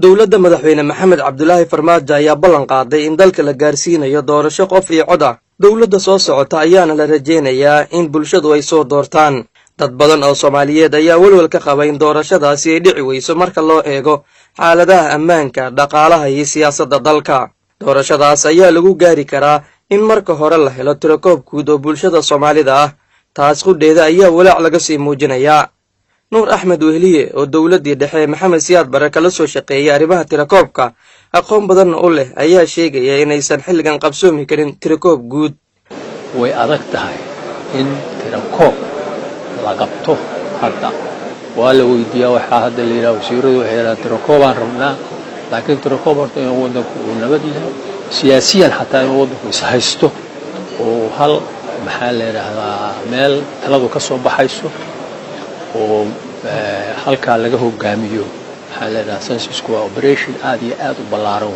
dowladda madaxweyne maxamed cabdulaahi farmaajo ayaa ballan qaaday in dalka la gaarsiinayo doorasho qof iyo cod ah. dowladda soo socota ayaana la rajaynayaa in bulshadu ay soo doortaan. dad badan oo Soomaaliyeed ayaa walwal ka qaba in doorashadaasi ay dhici weyso marka loo eego xaaladaha ammaanka, dhaqaalaha iyo siyaasadda dalka. doorashadaas ayaa lagu gaari karaa in marka hore la helo tirakoob guud oo bulshada Soomaalida ah. taas qudheeda ayaa walaac laga sii muujinayaa. nuur axmed wehliye oo dowladdii dhexe maxamed siyaad bare kala soo shaqeeyay arrimaha tirakoobka aqoon badan u leh ayaa sheegaya inaysan xilligan qabsoomi karin tirakoob guud. way adag tahay in tirakoob la qabto hadda. waa la weydiiyaa waxaa hadda la yidhaha wasiiradu waxay yidhaha tirakoobaan rabnaa, laakiin tirakoob horta inuu waddanku uu nabad yahay, siyaasiyan xataa inuu waddanku is haysto oo hal maxaa la yidhaahdaa meel taladu ka soo baxayso oo halkaa laga hogaamiyo. maxaa la yidhaha censusku waa operation aad iyo aad u ballaaran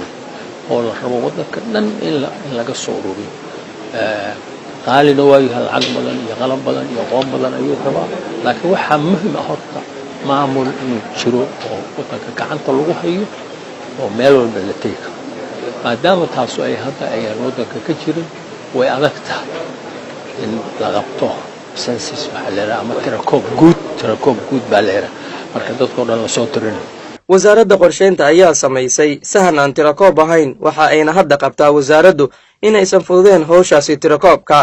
oo la rabo waddanka dhan in laga soo ururiyo. qaalina waa yahay lacag badan iyo qalab badan iyo qoom badan ayuu rabaa, laakiin waxaa muhiim ah horta maamul inuu jiro oo waddanka gacanta lagu hayo oo meel walba la tegi karo. maadaama taasu ay hadda ayaan waddanka ka jirin, way adag tahay in la qabto census waxaa la yidhaha ama tirakoob guud baa la yidhaha marka dadkao dhan lasoo tirinayo. wasaaradda qorsheynta ayaa samaysay sahan aan tirakoob ahayn, waxa ayna hadda qabtaa wasaaraddu inaysan fududeen howshaasi tirakoobka.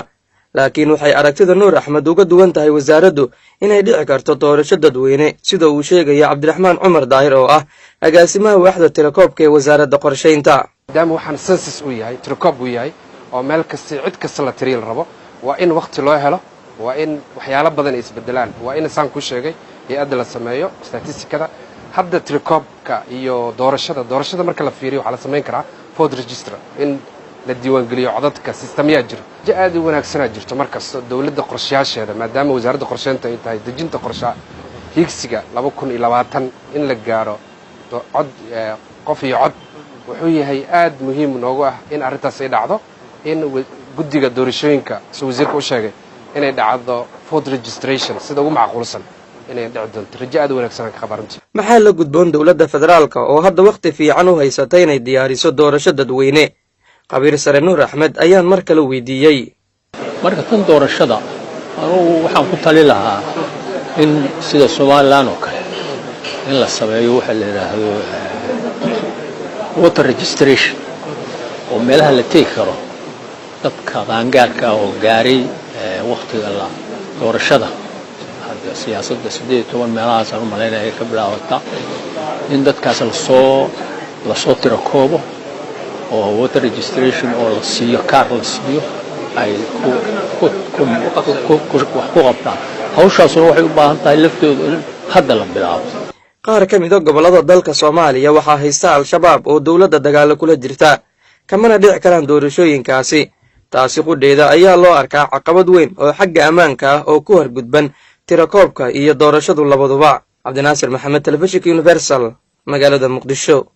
laakiin waxay aragtida nuur axmed uga duwan tahay wasaaraddu inay dhici karto doorasho dadweyne, sida uu sheegaya cabdiraxmaan cumar daahir oo ah agaasimaha waaxda tirakoobka ee wasaaradda qorsheynta. maadaama waxaan census u yahay, tirakoob u yahay oo meel kasta cid kasta la tiriil rabo, waa in waqti loo helo, waa in waxyaalo badan ay isbedelaan, waa in saan ku sheegay hay-adda la sameeyo statistikada. hadda tirakoobka iyo doorashada marka la fiiriyo waxaa la samayn karaa vote register, in la diiwaangeliyo codadka sistamyaa jiro. aad u wanaagsanaa jirto markasta dowladda qorshayaasheeda, maadaama wasaaradda qorsheynta ay tahay dejinta qorshaha higsiga 2020 in la gaaro cod qof iyo cod. wuxuu yahay aad muhiim noogu ah in arrintaas ay dhacdo, in guddiga doorashooyinka soo wasiirka u sheegay inay dhacdo vote registration sida ugu macquulsan inay dhici doonto. rajo aad u wanaagsan ka qabarantii. maxaa la gudboon dowladda federaalka oo hadda waqti fiican u haysatay inay diyaariso doorasho dadweyne? qabiir sare nuur axmed ayaan mar kale weydiiyey. marka tan doorashada anugu waxaan ku tali lahaa in sida Soomaaliland oo kale in la sameeyo waxa la yiraahdo voter registration oo meelaha la tegi karo dadka qaangaarka oo gaaray waqtiga la doorashada. hadda siyaasadda 18 meelahaas aan u maleynaya ka bilaawata in dadkaas la soo tirakoobo oo voter registration oo la siiyo kaar la siiyo ay ku qabtaan. hawshaasuna waxay u baahan tahay laftooda hadda la bilaabo. qaar ka mid ah gobollada dalka Soomaaliya waxaa haysta al-shabaab oo dowladda dagaal kula jirta, kamana dhici karaan doorashooyinkaasi. taasi qudheeda ayaa loo arkaa caqabad weyn oo xagga ammaanka ah oo ku horgudban tirakoobka iyo doorashadu labaduba. cabdinaasir maxamed, telefishinka Universal, magaalada Muqdisho.